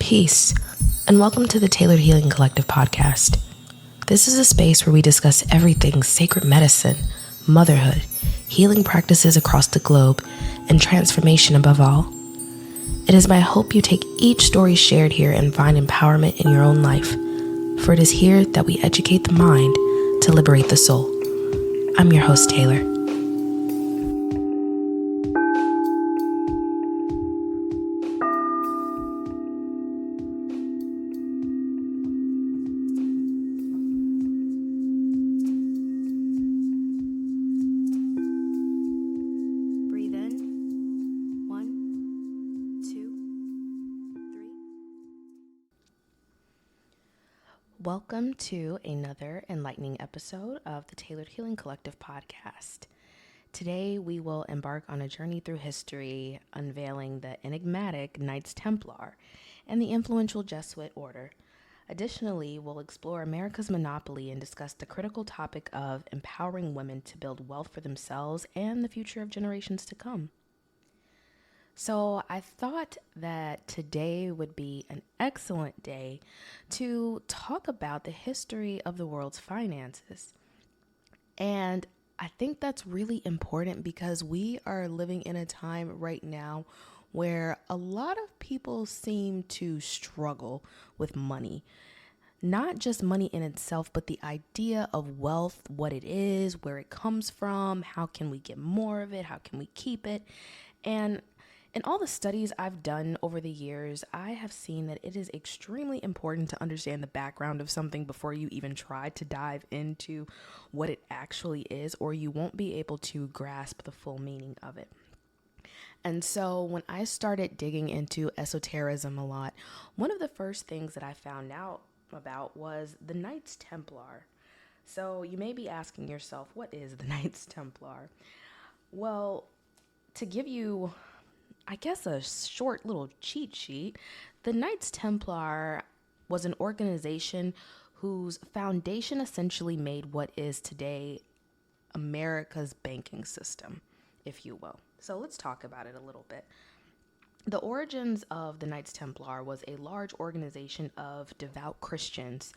Peace, and welcome to the Tailored Healing Collective podcast. This is a space where we discuss everything sacred medicine, motherhood, healing practices across the globe, and transformation above all. It is my hope you take each story shared here and find empowerment in your own life, for it is here that we educate the mind to liberate the soul. I'm your host, Taylor. Welcome to another enlightening episode of the Tailored Healing Collective podcast. Today, we will embark on a journey through history, unveiling the enigmatic Knights Templar and the influential Jesuit order. Additionally, we'll explore America's monopoly and discuss the critical topic of empowering women to build wealth for themselves and the future of generations to come. So I thought that today would be an excellent day to talk about the history of the world's finances. And I think that's really important because we are living in a time right now where a lot of people seem to struggle with money. Not just money in itself, but the idea of wealth, what it is, where it comes from, how can we get more of it, how can we keep it, and in all the studies I've done over the years, I have seen that it is extremely important to understand the background of something before you even try to dive into what it actually is, or you won't be able to grasp the full meaning of it. And so when I started digging into esotericism a lot, one of the first things that I found out about was the Knights Templar. So you may be asking yourself, what is the Knights Templar? Well, to give you I guess a short little cheat sheet, the Knights Templar was an organization whose foundation essentially made what is today America's banking system, if you will. So let's talk about it a little bit. The origins of the Knights Templar was a large organization of devout Christians.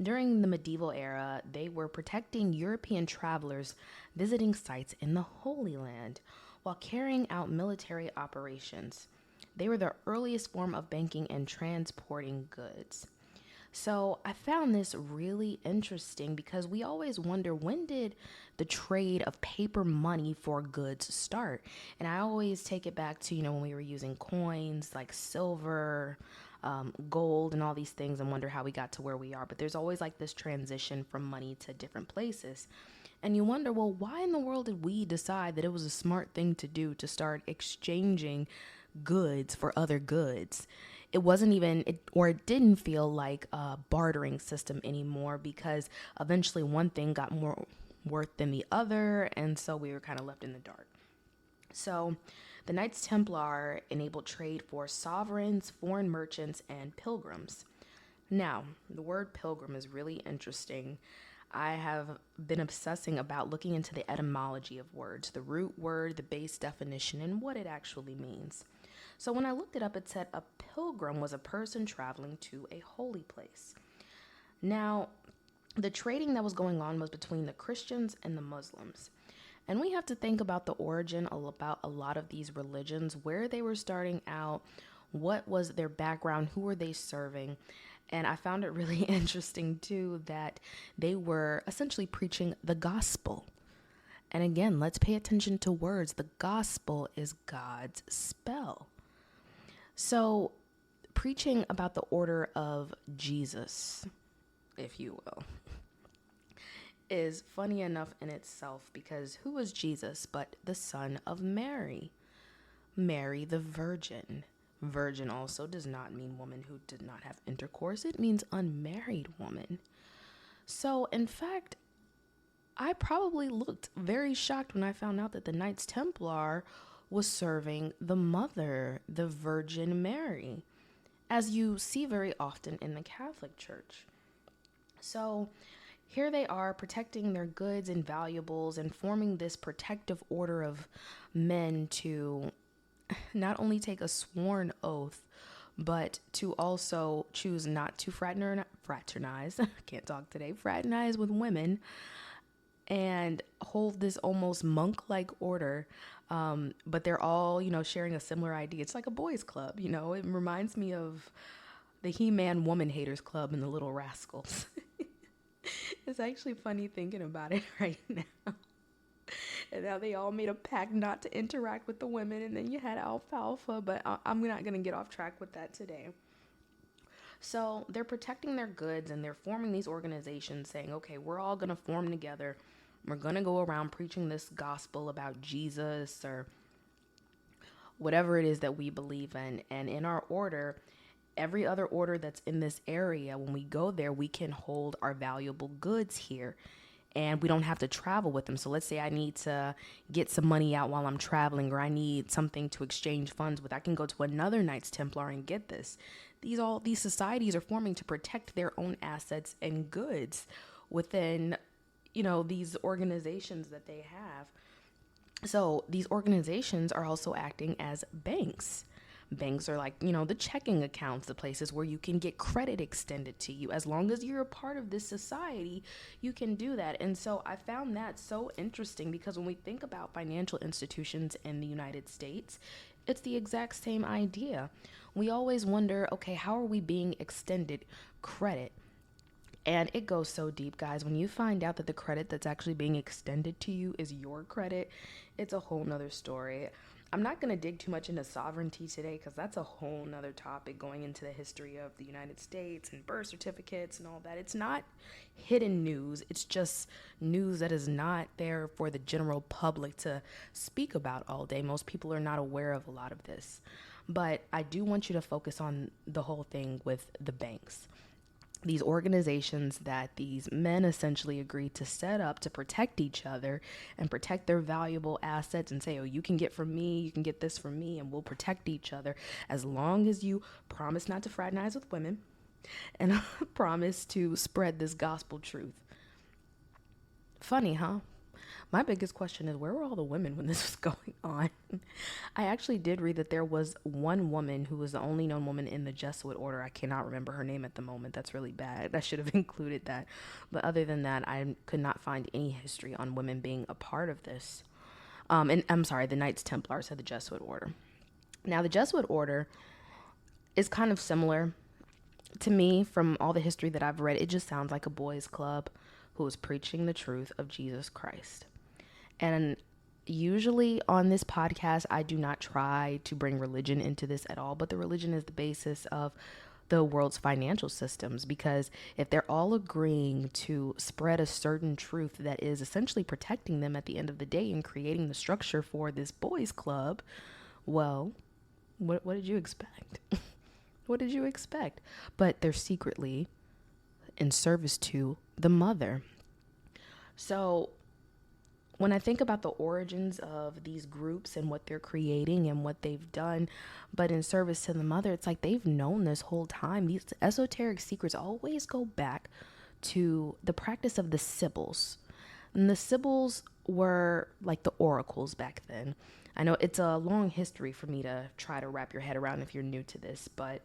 During the medieval era, they were protecting European travelers visiting sites in the Holy Land while carrying out military operations. They were the earliest form of banking and transporting goods. So I found this really interesting because we always wonder, when did the trade of paper money for goods start? And I always take it back to, when we were using coins like silver, gold, and all these things, and wonder how we got to where we are. But there's always like this transition from money to different places. And you wonder, well, why in the world did we decide that it was a smart thing to do to start exchanging goods for other goods? It wasn't even, it didn't feel like a bartering system anymore, because eventually one thing got more worth than the other, and so we were kind of left in the dark. So the Knights Templar enabled trade for sovereigns, foreign merchants, and pilgrims. Now, the word pilgrim is really interesting. I have been obsessing about looking into the etymology of words, the root word, the base definition, and what it actually means. So when I looked it up, it said a pilgrim was a person traveling to a holy place. Now, the trading that was going on was between the Christians and the Muslims. And we have to think about the origin about a lot of these religions, where they were starting out, what was their background, who were they serving. And I found it really interesting, too, that they were essentially preaching the gospel. And again, let's pay attention to words. The gospel is God's spell. So preaching about the order of Jesus, if you will, is funny enough in itself, because who was Jesus but the son of Mary? Mary the Virgin. Virgin also does not mean woman who did not have intercourse. It means unmarried woman. So, in fact, I probably looked very shocked when I found out that the Knights Templar was serving the mother, the Virgin Mary, as you see very often in the Catholic Church. So here they are protecting their goods and valuables and forming this protective order of men to not only take a sworn oath, but to also choose not to fraternize, can't talk today, fraternize with women and hold this almost monk-like order. But they're all, sharing a similar idea. It's like a boys' club, It reminds me of the He-Man Woman Haters Club and the Little Rascals. It's actually funny thinking about it right now. And now they all made a pact not to interact with the women, and then you had alfalfa, but I'm not going to get off track with that today. So they're protecting their goods, and they're forming these organizations saying, okay, we're all going to form together. We're going to go around preaching this gospel about Jesus or whatever it is that we believe in. And in our order, every other order that's in this area, when we go there, we can hold our valuable goods here. And we don't have to travel with them. So let's say I need to get some money out while I'm traveling, or I need something to exchange funds with. I can go to another Knights Templar and get this. These societies are forming to protect their own assets and goods within, these organizations that they have. So these organizations are also acting as banks. Banks are like, the checking accounts, the places where you can get credit extended to you. As long as you're a part of this society, you can do that. And so I found that so interesting, because when we think about financial institutions in the United States, it's the exact same idea. We always wonder, okay, how are we being extended credit? And it goes so deep, guys. When you find out that the credit that's actually being extended to you is your credit, it's a whole nother story. I'm not going to dig too much into sovereignty today, because that's a whole nother topic, going into the history of the United States and birth certificates and all that. It's not hidden news. It's just news that is not there for the general public to speak about all day. Most people are not aware of a lot of this. But I do want you to focus on the whole thing with the banks. These organizations that these men essentially agreed to set up to protect each other and protect their valuable assets, and say, oh, you can get from me, you can get this from me, and we'll protect each other as long as you promise not to fraternize with women and promise to spread this gospel truth. Funny, huh? My biggest question is, where were all the women when this was going on? I actually did read that there was one woman who was the only known woman in the Jesuit order. I cannot remember her name at the moment. That's really bad. I should have included that. But other than that, I could not find any history on women being a part of this. And I'm sorry, the Knights Templar said the Jesuit order. Now, the Jesuit order is kind of similar to me. From all the history that I've read, it just sounds like a boys' club who is preaching the truth of Jesus Christ. And usually on this podcast, I do not try to bring religion into this at all, but the religion is the basis of the world's financial systems, because if they're all agreeing to spread a certain truth that is essentially protecting them at the end of the day and creating the structure for this boys' club, well, what did you expect? What did you expect? But they're secretly in service to the mother. So when I think about the origins of these groups and what they're creating and what they've done, but in service to the mother, it's like they've known this whole time. These esoteric secrets always go back to the practice of the Sibyls. And the Sibyls were like the oracles back then. I know it's a long history for me to try to wrap your head around if you're new to this, but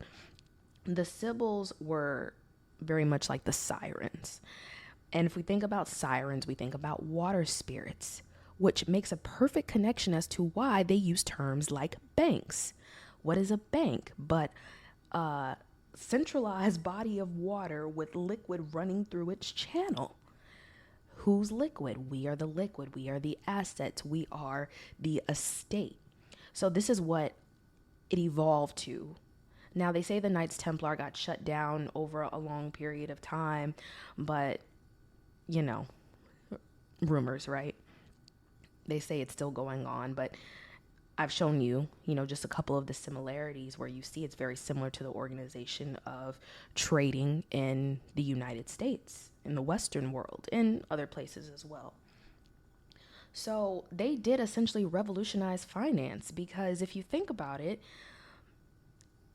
the Sibyls were very much like the sirens. And if we think about sirens, we think about water spirits, which makes a perfect connection as to why they use terms like banks. What is a bank but a centralized body of water with liquid running through its channel? Who's liquid? We are the liquid. We are the assets. We are the estate. So this is what it evolved to. Now, they say the Knights Templar got shut down over a long period of time, but rumors, right? They say it's still going on, but I've shown you, just a couple of the similarities where you see it's very similar to the organization of trading in the United States, in the Western world, in other places as well. So they did essentially revolutionize finance, because if you think about it,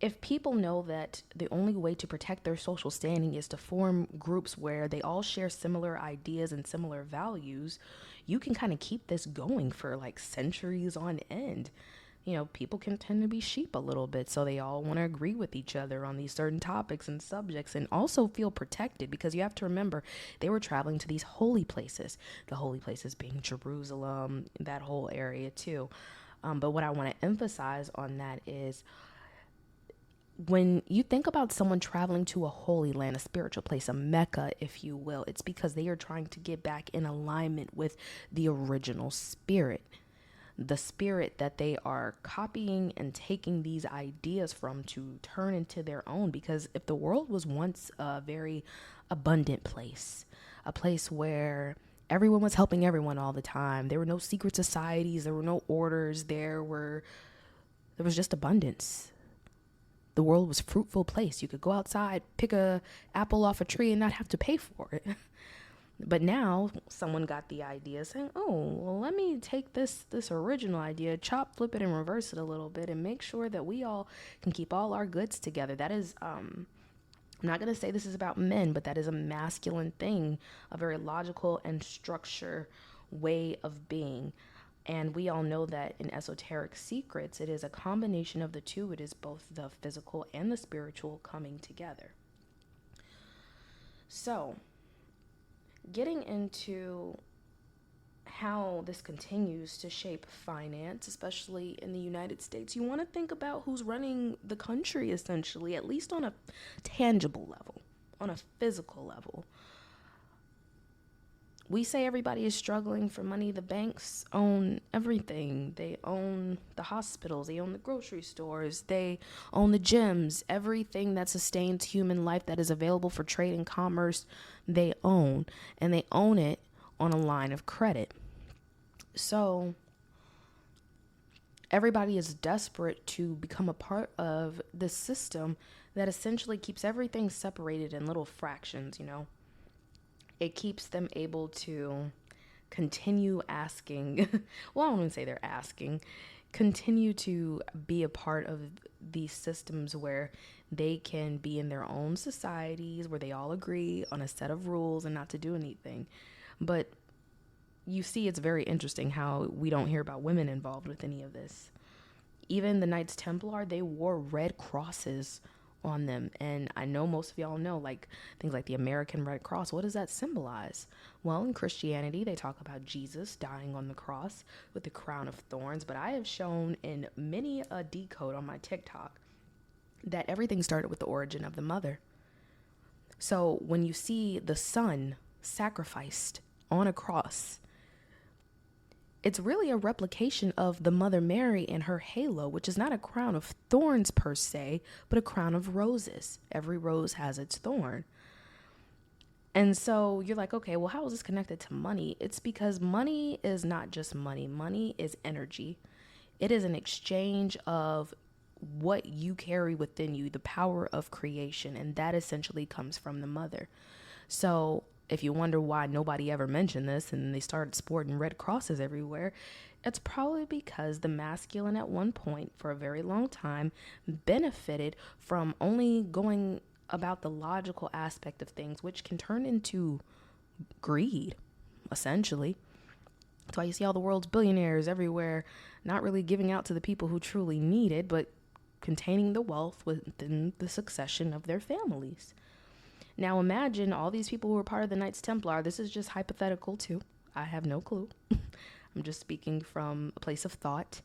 if people know that the only way to protect their social standing is to form groups where they all share similar ideas and similar values, you can kind of keep this going for like centuries on end. people can tend to be sheep a little bit. So they all want to agree with each other on these certain topics and subjects, and also feel protected, because you have to remember they were traveling to these holy places, the holy places being Jerusalem, that whole area too. But what I want to emphasize on that is, when you think about someone traveling to a holy land, a spiritual place, a Mecca, if you will, it's because they are trying to get back in alignment with the original spirit, the spirit that they are copying and taking these ideas from to turn into their own. Because if the world was once a very abundant place, a place where everyone was helping everyone all the time, there were no secret societies, there were no orders, there was just abundance. The world was a fruitful place. You could go outside, pick a apple off a tree and not have to pay for it. But now someone got the idea saying, oh, well, let me take this original idea, chop, flip it, and reverse it a little bit, and make sure that we all can keep all our goods together. That is, I'm not going to say this is about men, but that is a masculine thing, a very logical and structured way of being. And we all know that in Esoteric Secrets, it is a combination of the two. It is both the physical and the spiritual coming together. So, getting into how this continues to shape finance, especially in the United States, you want to think about who's running the country, essentially, at least on a tangible level, on a physical level. We say everybody is struggling for money. The banks own everything. They own the hospitals. They own the grocery stores. They own the gyms. Everything that sustains human life that is available for trade and commerce, they own. And they own it on a line of credit. So everybody is desperate to become a part of this system that essentially keeps everything separated in little fractions, It keeps them able to continue asking, well, I don't even say they're asking, continue to be a part of these systems where they can be in their own societies, where they all agree on a set of rules and not to do anything. But you see, it's very interesting how we don't hear about women involved with any of this. Even the Knights Templar, they wore red crosses on them. And I know most of y'all know, like, things like the American Red Cross. What does that symbolize? Well, in Christianity, they talk about Jesus dying on the cross with the crown of thorns. But I have shown in many a decode on my TikTok that everything started with the origin of the mother. So when you see the son sacrificed on a cross, it's really a replication of the Mother Mary and her halo, which is not a crown of thorns per se, but a crown of roses. Every rose has its thorn. And so you're like, okay, well, how is this connected to money? It's because money is not just money. Money is energy. It is an exchange of what you carry within you, the power of creation. And that essentially comes from the mother. So if you wonder why nobody ever mentioned this and they started sporting red crosses everywhere, it's probably because the masculine at one point for a very long time benefited from only going about the logical aspect of things, which can turn into greed, essentially. That's why you see all the world's billionaires everywhere, not really giving out to the people who truly need it, but containing the wealth within the succession of their families. Now imagine all these people who were part of the Knights Templar. This is just hypothetical too. I have no clue. I'm just speaking from a place of thought.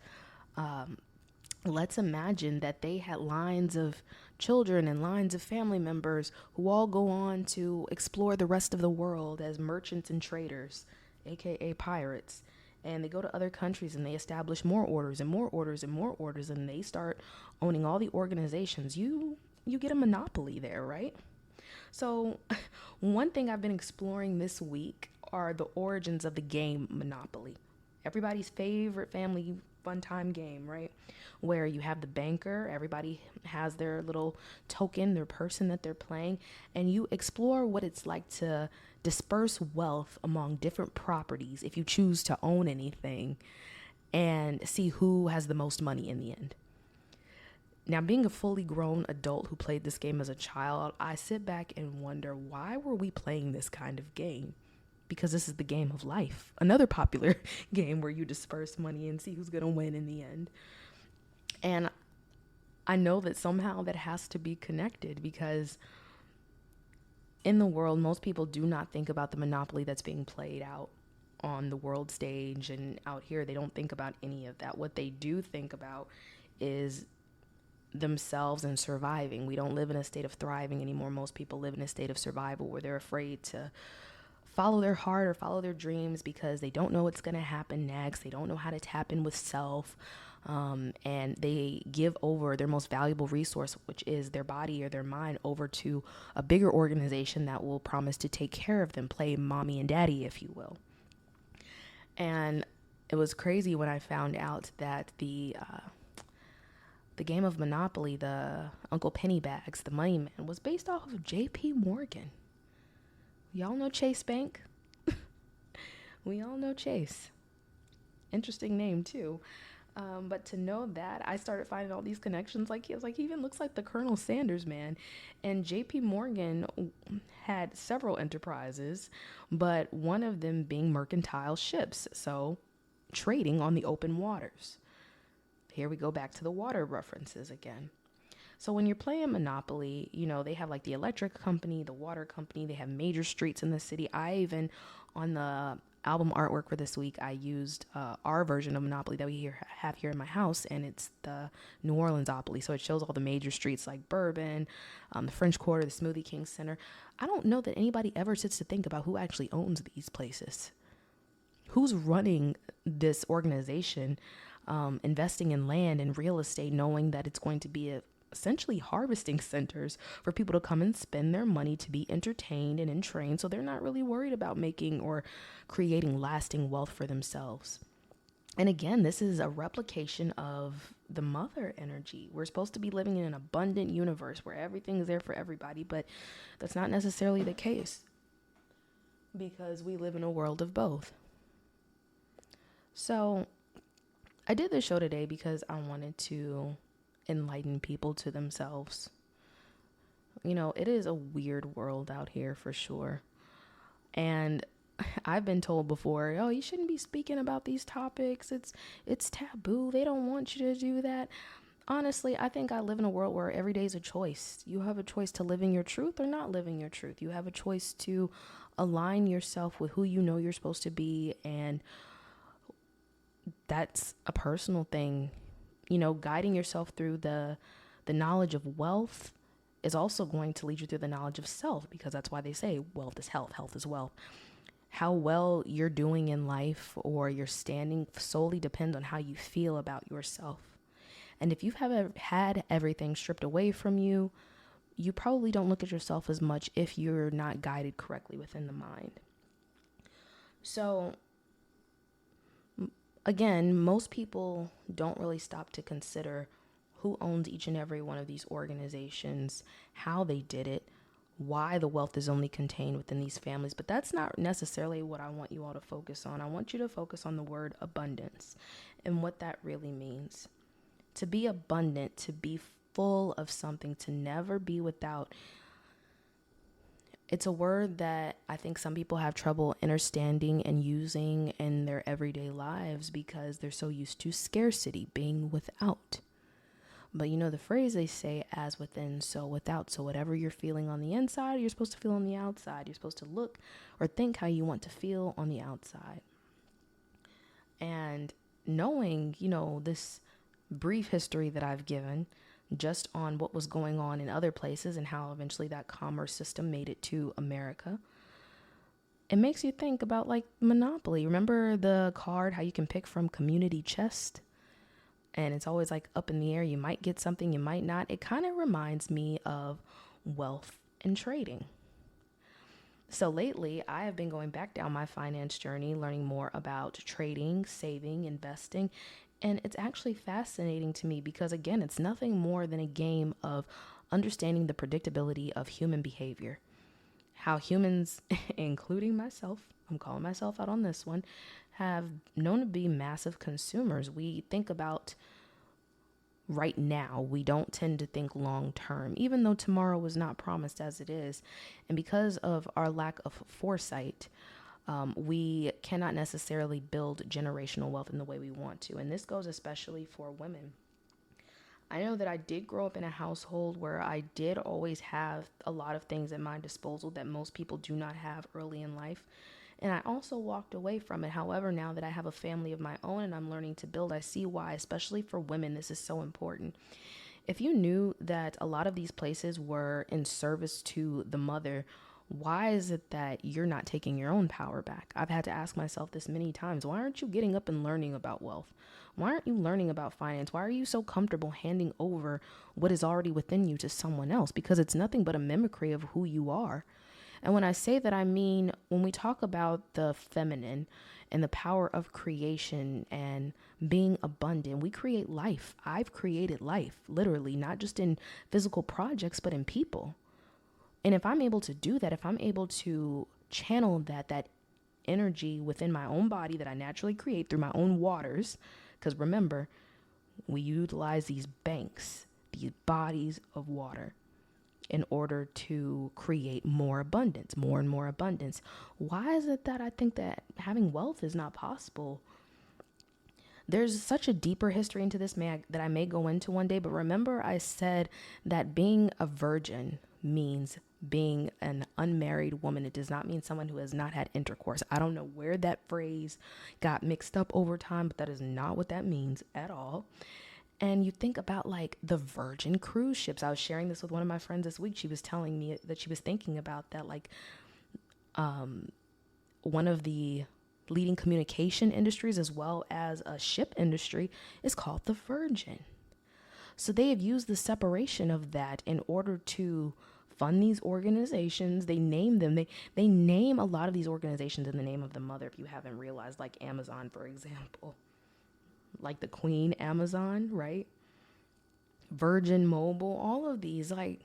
Let's imagine that they had lines of children and lines of family members who all go on to explore the rest of the world as merchants and traders, aka pirates. And they go to other countries and they establish more orders and more orders and more orders, and they start owning all the organizations. You get a monopoly there, right? So one thing I've been exploring this week are the origins of the game Monopoly. Everybody's favorite family fun time game, right? Where you have the banker, everybody has their little token, their person that they're playing, and you explore what it's like to disperse wealth among different properties if you choose to own anything, and see who has the most money in the end. Now, being a fully grown adult who played this game as a child, I sit back and wonder, why were we playing this kind of game? Because this is the game of life, another popular game where you disperse money and see who's going to win in the end. And I know that somehow that has to be connected, because in the world, most people do not think about the monopoly that's being played out on the world stage, and out here, they don't think about any of that. What they do think about is themselves and surviving. We don't live in a state of thriving anymore. Most people live in a state of survival, where they're afraid to follow their heart or follow their dreams, because they don't know what's going to happen next. They don't know how to tap in with self. And they give over their most valuable resource, which is their body or their mind, over to a bigger organization that will promise to take care of them, play mommy and daddy, if you will. And it was crazy when I found out that the game of Monopoly, the Uncle Pennybags, the Money Man, was based off of J.P. Morgan. Y'all know Chase Bank? We all know Chase. Interesting name, too. But to know that, I started finding all these connections. Like, he even looks like the Colonel Sanders man. And J.P. Morgan had several enterprises, but one of them being mercantile ships. So, trading on the open waters. Here we go back to the water references again. So when you're playing Monopoly, they have like the electric company, the water company, they have major streets in the city. I even, on the album artwork for this week, I used our version of Monopoly that we have here in my house, and it's the New Orleans Opoly. So it shows all the major streets like Bourbon, the French Quarter, the Smoothie King Center. I don't know that anybody ever sits to think about who actually owns these places. Who's running this organization, investing in land and real estate, knowing that it's going to be essentially harvesting centers for people to come and spend their money to be entertained and entrained, so they're not really worried about making or creating lasting wealth for themselves. And again, this is a replication of the mother energy. We're supposed to be living in an abundant universe where everything is there for everybody, but that's not necessarily the case, because we live in a world of both. So I did this show today because I wanted to enlighten people to themselves. It is a weird world out here for sure. And I've been told before, oh, you shouldn't be speaking about these topics. It's taboo. They don't want you to do that. Honestly, I think I live in a world where every day is a choice. You have a choice to living your truth or not living your truth. You have a choice to align yourself with who you know you're supposed to be, and that's a personal thing. Guiding yourself through the knowledge of wealth is also going to lead you through the knowledge of self, because that's why they say wealth is health, health is wealth. How well you're doing in life or you're standing solely depends on how you feel about yourself. And if you've had everything stripped away from you, you probably don't look at yourself as much if you're not guided correctly within the mind. So again, most people don't really stop to consider who owns each and every one of these organizations, how they did it, why the wealth is only contained within these families. But that's not necessarily what I want you all to focus on. I want you to focus on the word abundance and what that really means. To be abundant, to be full of something, to never be without. It's a word that I think some people have trouble understanding and using in their everyday lives, because they're so used to scarcity, being without. But the phrase they say, as within, so without. So whatever you're feeling on the inside, you're supposed to feel on the outside. You're supposed to look or think how you want to feel on the outside. And knowing, this brief history that I've given just on what was going on in other places and how eventually that commerce system made it to America, it makes you think about like Monopoly. Remember the card, how you can pick from community chest? And it's always like up in the air. You might get something, you might not. It kind of reminds me of wealth and trading. So lately, I have been going back down my finance journey, learning more about trading, saving, investing. And it's actually fascinating to me because, again, it's nothing more than a game of understanding the predictability of human behavior. How humans, including myself, I'm calling myself out on this one, have known to be massive consumers. We think about right now. We don't tend to think long term, even though tomorrow was not promised as it is. And because of our lack of foresight, we cannot necessarily build generational wealth in the way we want to. And this goes especially for women. I know that I did grow up in a household where I did always have a lot of things at my disposal that most people do not have early in life. And I also walked away from it. However, now that I have a family of my own and I'm learning to build, I see why, especially for women, this is so important. If you knew that a lot of these places were in service to the mother, why is it that you're not taking your own power back? I've had to ask myself this many times. Why aren't you getting up and learning about wealth? Why aren't you learning about finance? Why are you so comfortable handing over what is already within you to someone else? Because it's nothing but a mimicry of who you are. And when I say that, I mean, when we talk about the feminine and the power of creation and being abundant, we create life. I've created life, literally, not just in physical projects, but in people. And if I'm able to do that, if I'm able to channel that energy within my own body that I naturally create through my own waters, because remember, we utilize these banks, these bodies of water, in order to create more abundance, more and more abundance. Why is it that I think that having wealth is not possible? There's such a deeper history into this that I may go into one day, but remember I said that being a virgin means being an unmarried woman. It does not mean someone who has not had intercourse. I don't know where that phrase got mixed up over time, but that is not what that means at all. And you think about like the Virgin cruise ships. I was sharing this with one of my friends this week. She was telling me that she was thinking about that, like one of the leading communication industries as well as a ship industry is called the Virgin. So they have used the separation of that in order to fund these organizations. They name them. They name a lot of these organizations in the name of the mother, if you haven't realized, like Amazon, for example. Like the Queen Amazon, right? Virgin Mobile, all of these, like,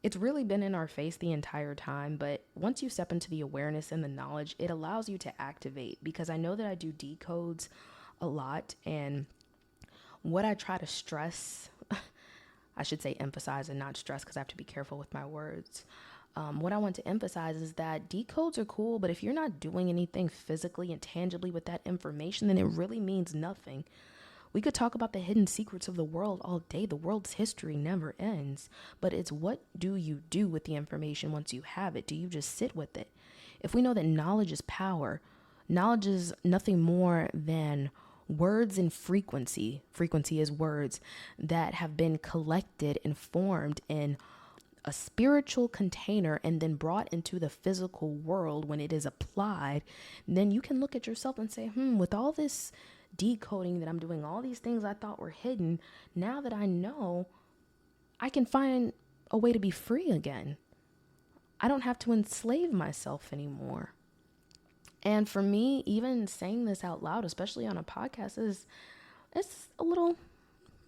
it's really been in our face the entire time. But once you step into the awareness and the knowledge, it allows you to activate, because I know that I do decodes a lot. And what I try to stress, I should say emphasize and not stress, because I have to be careful with my words. What I want to emphasize is that decodes are cool, but if you're not doing anything physically and tangibly with that information, then it really means nothing. We could talk about the hidden secrets of the world all day. The world's history never ends, but it's what do you do with the information once you have it? Do you just sit with it? If we know that knowledge is power, knowledge is nothing more than words and frequency. Frequency is words that have been collected and formed in a spiritual container and then brought into the physical world. When it is applied, then you can look at yourself and say, with all this decoding that I'm doing, all these things I thought were hidden, now that I know, I can find a way to be free again. I don't have to enslave myself anymore. And for me, even saying this out loud, especially on a podcast, it's a little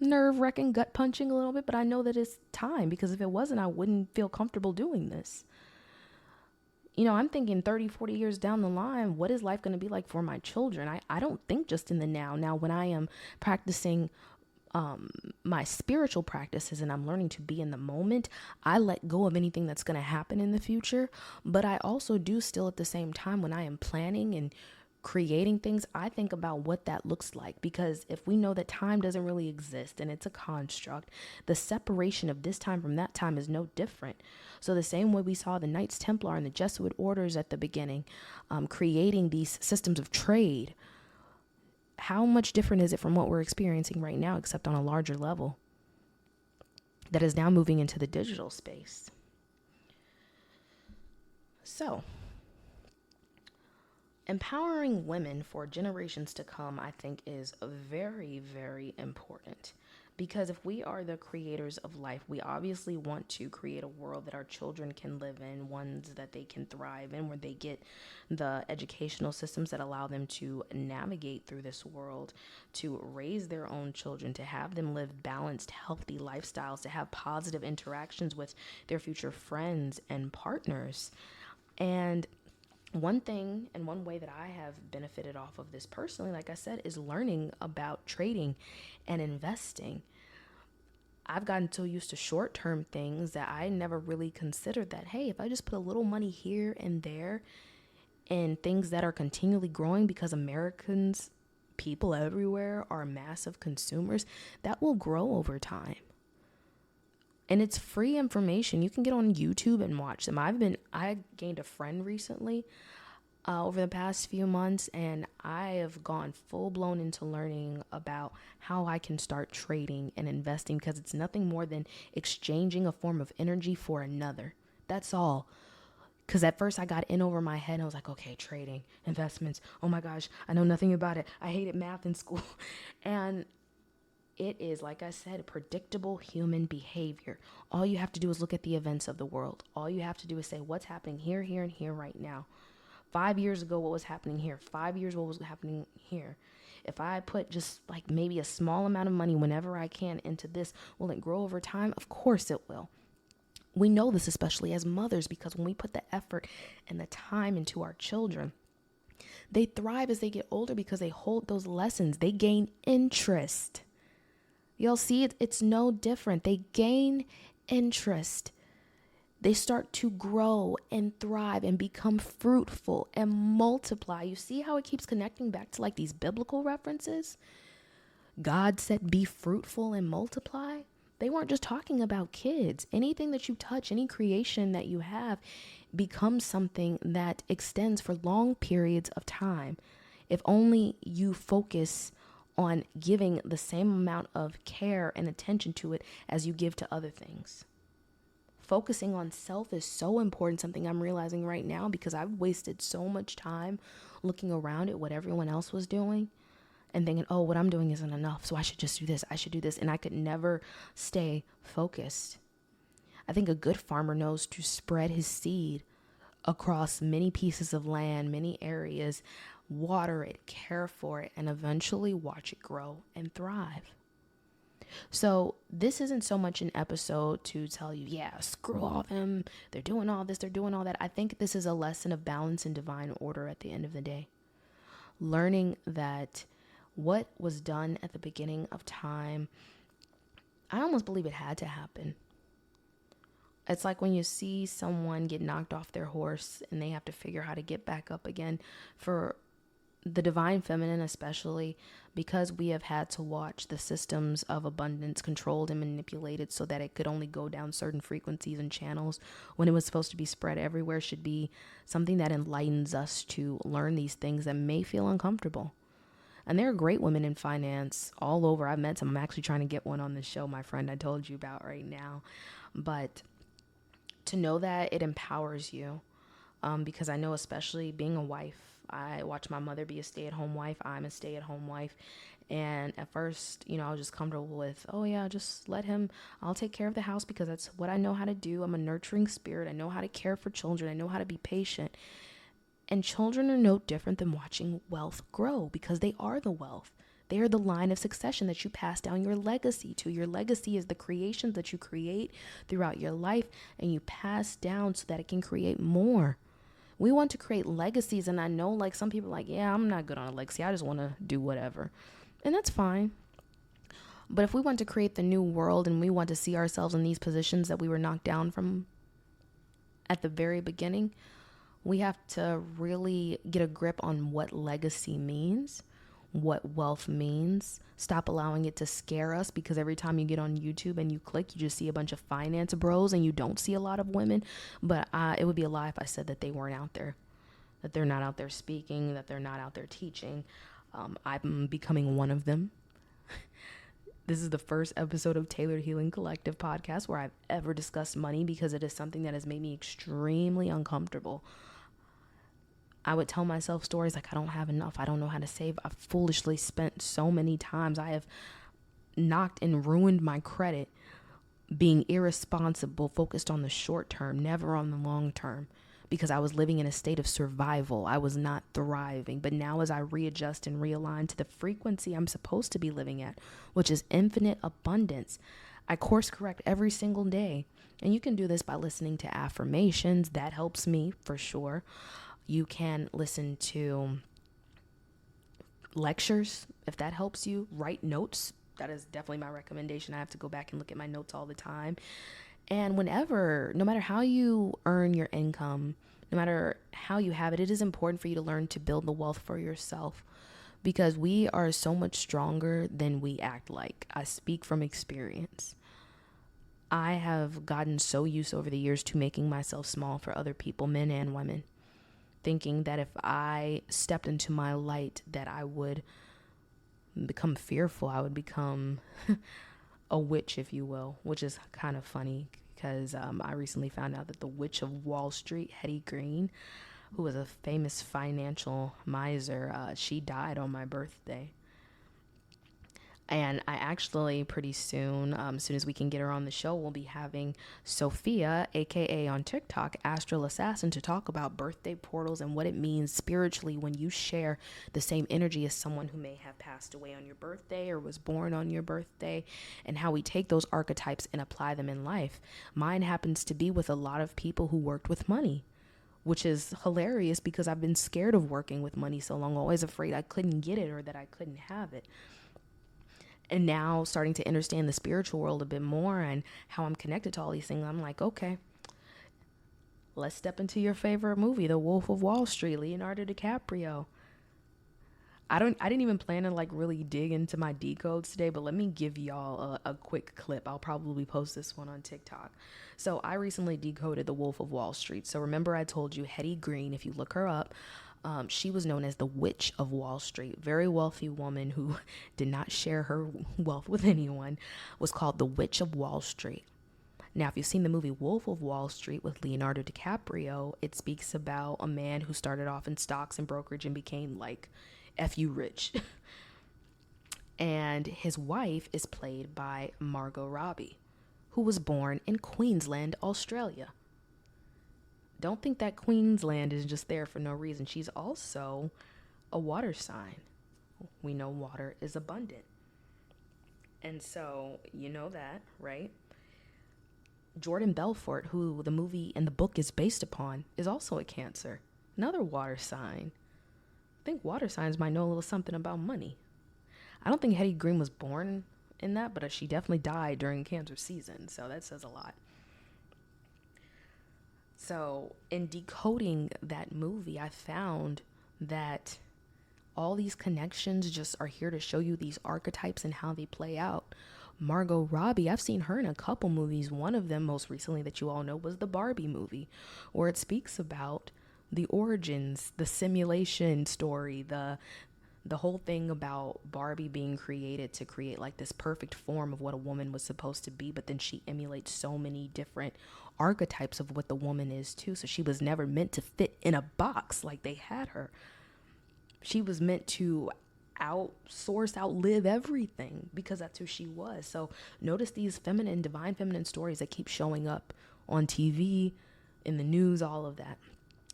nerve-wracking, gut-punching a little bit, but I know that it's time, because if it wasn't, I wouldn't feel comfortable doing this. You know, I'm thinking 30, 40 years down the line, what is life going to be like for my children? I don't think just in the now. Now, when I am practicing my spiritual practices and I'm learning to be in the moment, I let go of anything that's going to happen in the future. But I also do still at the same time, when I am planning and creating things, I think about what that looks like, because if we know that time doesn't really exist and it's a construct, the separation of this time from that time is no different. So the same way we saw the Knights Templar and the Jesuit orders at the beginning, creating these systems of trade, how much different is it from what we're experiencing right now, except on a larger level that is now moving into the digital space? So empowering women for generations to come, I think, is very, very important, because if we are the creators of life, we obviously want to create a world that our children can live in, ones that they can thrive in, where they get the educational systems that allow them to navigate through this world, to raise their own children, to have them live balanced, healthy lifestyles, to have positive interactions with their future friends and partners. And one thing and one way that I have benefited off of this personally, like I said, is learning about trading and investing. I've gotten so used to short-term things that I never really considered that, hey, if I just put a little money here and there in things that are continually growing, because Americans people everywhere are massive consumers, that will grow over time. And it's free information. You can get on YouTube and watch them. I gained a friend recently over the past few months, and I have gone full blown into learning about how I can start trading and investing, because it's nothing more than exchanging a form of energy for another. That's all. Because at first I got in over my head and I was like, okay, trading, investments. Oh my gosh, I know nothing about it. I hated math in school. And it is, like I said, predictable human behavior. All you have to do is look at the events of the world. All you have to do is say, what's happening here, here, and here right now? 5 years ago, what was happening here? 5 years, what was happening here? If I put just like maybe a small amount of money whenever I can into this, will it grow over time? Of course it will. We know this, especially as mothers, because when we put the effort and the time into our children, they thrive as they get older because they hold those lessons. They gain interest. You'll see it's no different. They gain interest. They start to grow and thrive and become fruitful and multiply. You see how it keeps connecting back to like these biblical references? God said, be fruitful and multiply. They weren't just talking about kids. Anything that you touch, any creation that you have, becomes something that extends for long periods of time. If only you focus on giving the same amount of care and attention to it as you give to other things. Focusing on self is so important, something I'm realizing right now, because I've wasted so much time looking around at what everyone else was doing and thinking, oh, what I'm doing isn't enough, so I should just do this. I should do this. And I could never stay focused. I think a good farmer knows to spread his seed across many pieces of land, many areas, water it, care for it, and eventually watch it grow and thrive. So this isn't so much an episode to tell you, yeah, screw all them. They're doing all this, they're doing all that. I think this is a lesson of balance and divine order at the end of the day. Learning that what was done at the beginning of time, I almost believe it had to happen. It's like when you see someone get knocked off their horse and they have to figure how to get back up again. For the divine feminine especially, because we have had to watch the systems of abundance controlled and manipulated so that it could only go down certain frequencies and channels when it was supposed to be spread everywhere, should be something that enlightens us to learn these things that may feel uncomfortable. And there are great women in finance all over. I've met some. I'm actually trying to get one on this show, my friend I told you about right now. But to know that it empowers you, because I know, especially being a wife, I watched my mother be a stay-at-home wife. I'm a stay-at-home wife. And at first, I was just comfortable with, oh yeah, just let him, I'll take care of the house because that's what I know how to do. I'm a nurturing spirit. I know how to care for children. I know how to be patient. And children are no different than watching wealth grow, because they are the wealth. They are the line of succession that you pass down your legacy to. Your legacy is the creations that you create throughout your life and you pass down so that it can create more. We want to create legacies, and I know like some people are like, yeah, I'm not good on a legacy. I just want to do whatever. And that's fine. But if we want to create the new world and we want to see ourselves in these positions that we were knocked down from at the very beginning, we have to really get a grip on what legacy means, what wealth means. Stop allowing it to scare us, because every time you get on YouTube and you click, you just see a bunch of finance bros and you don't see a lot of women. But it would be a lie if I said that they weren't out there, that they're not out there speaking, that they're not out there teaching. I'm becoming one of them. This is the first episode of Tailored Healing Collective podcast where I've ever discussed money, because it is something that has made me extremely uncomfortable. I would tell myself stories like, I don't have enough. I don't know how to save. I've foolishly spent so many times. I have knocked and ruined my credit being irresponsible, focused on the short term, never on the long term, because I was living in a state of survival. I was not thriving. But now as I readjust and realign to the frequency I'm supposed to be living at, which is infinite abundance, I course correct every single day. And you can do this by listening to affirmations. That helps me for sure. You can listen to lectures if that helps you. Write notes. That is definitely my recommendation. I have to go back and look at my notes all the time. And whenever, no matter how you earn your income, no matter how you have it, it is important for you to learn to build the wealth for yourself. because we are so much stronger than we act like. I speak from experience. I have gotten so used over the years to making myself small for other people, men and women, thinking that if I stepped into my light that I would become fearful. I would become a witch, if you will, which is kind of funny because I recently found out that the Witch of Wall Street, Hetty Green, who was a famous financial miser, she died on my birthday. And I actually pretty soon, as soon as we can get her on the show, we'll be having Sophia, aka on TikTok, Astral Assassin, to talk about birthday portals and what it means spiritually when you share the same energy as someone who may have passed away on your birthday or was born on your birthday, and how we take those archetypes and apply them in life. Mine happens to be with a lot of people who worked with money, which is hilarious because I've been scared of working with money so long, always afraid I couldn't get it or that I couldn't have it. And now starting to understand the spiritual world a bit more and how I'm connected to all these things, I'm like, okay, let's step into your favorite movie, The Wolf of Wall Street, Leonardo DiCaprio. I didn't even plan to like really dig into my decodes today, but let me give y'all a quick clip. I'll probably post this one on TikTok. So I recently decoded The Wolf of Wall Street. So remember I told you Hetty Green, if you look her up, she was known as the Witch of Wall Street. Very wealthy woman who did not share her wealth with anyone, was called the Witch of Wall Street. Now, if you've seen the movie Wolf of Wall Street with Leonardo DiCaprio, it speaks about a man who started off in stocks and brokerage and became like F you rich. And his wife is played by Margot Robbie, who was born in Queensland, Australia. Don't think that Queensland is just there for no reason. She's also a water sign. We know water is abundant. And so, you know that, right? Jordan Belfort, who the movie and the book is based upon, is also a Cancer. Another water sign. I think water signs might know a little something about money. I don't think Hetty Green was born in that, but she definitely died during Cancer season. So that says a lot. So in decoding that movie, I found that all these connections just are here to show you these archetypes and how they play out. Margot Robbie, I've seen her in a couple movies. One of them most recently that you all know was the Barbie movie, where it speaks about the origins, the simulation story, the whole thing about Barbie being created to create like this perfect form of what a woman was supposed to be, but then she emulates so many different archetypes of what the woman is too. So she was never meant to fit in a box like they had her. She was meant to outlive everything because that's who she was. So notice these feminine, divine feminine stories that keep showing up on TV, in the news, all of that.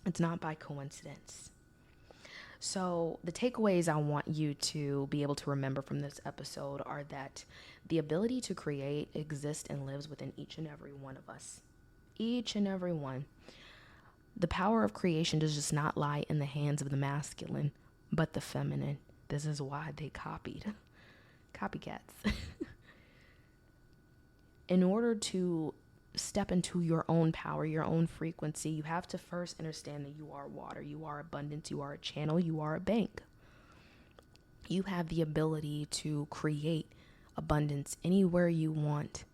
It's not by coincidence. So the takeaways I want you to be able to remember from this episode are that the ability to create exists and lives within each and every one of us. Each and every one. The power of creation does just not lie in the hands of the masculine, but the feminine. This is why they copied. Copycats. In order to step into your own power, your own frequency, you have to first understand that you are water, you are abundance, you are a channel, you are a bank. You have the ability to create abundance anywhere you want,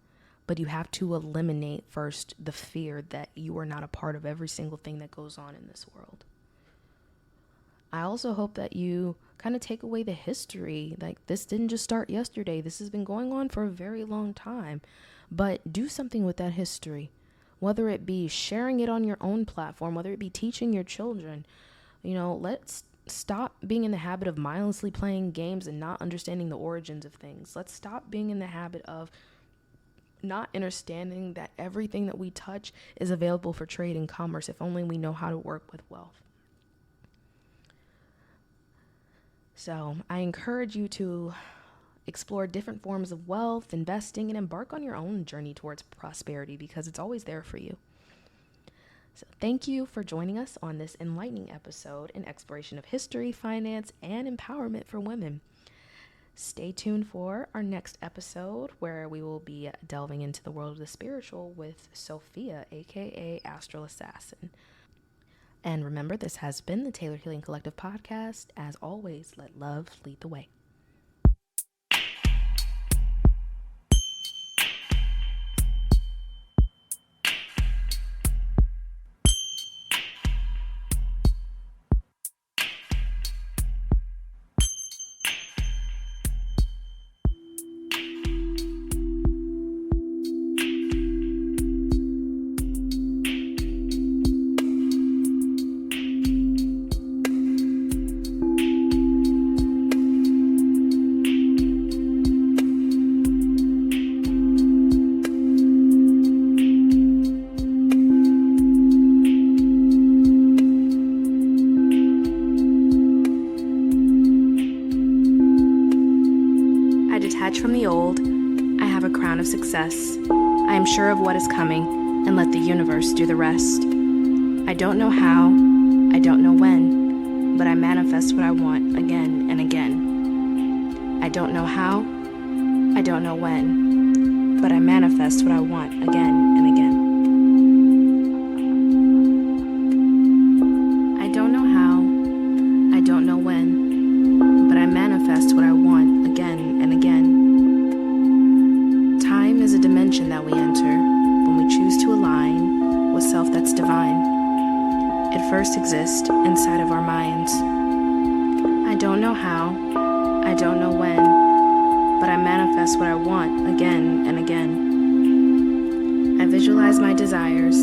but you have to eliminate first the fear that you are not a part of every single thing that goes on in this world. I also hope that you kind of take away the history. Like, this didn't just start yesterday. This has been going on for a very long time. But do something with that history, whether it be sharing it on your own platform, whether it be teaching your children. You know, let's stop being in the habit of mindlessly playing games and not understanding the origins of things. Let's stop being in the habit of not understanding that everything that we touch is available for trade and commerce if only we know how to work with wealth. So I encourage you to explore different forms of wealth, investing, and embark on your own journey towards prosperity because it's always there for you. So thank you for joining us on this enlightening episode in exploration of history, finance, and empowerment for women. Stay tuned for our next episode where we will be delving into the world of the spiritual with Sophia, aka Astral Assassin. And remember, this has been the Tailored Healing Collective podcast. As always, let love lead the way. From the old, I have a crown of success. I am sure of what is coming, and let the universe do the rest. I don't know how, I don't know when, but I manifest what I want again and again. I don't know how, I don't know when, but I manifest what I want again and again. I don't know how, I don't know when, but I manifest what I want again and again. Time is a dimension that we enter when we choose to align with self that's divine. It first exists inside of our minds. I don't know how, I don't know when, but I manifest what I want again and again. I visualize my desires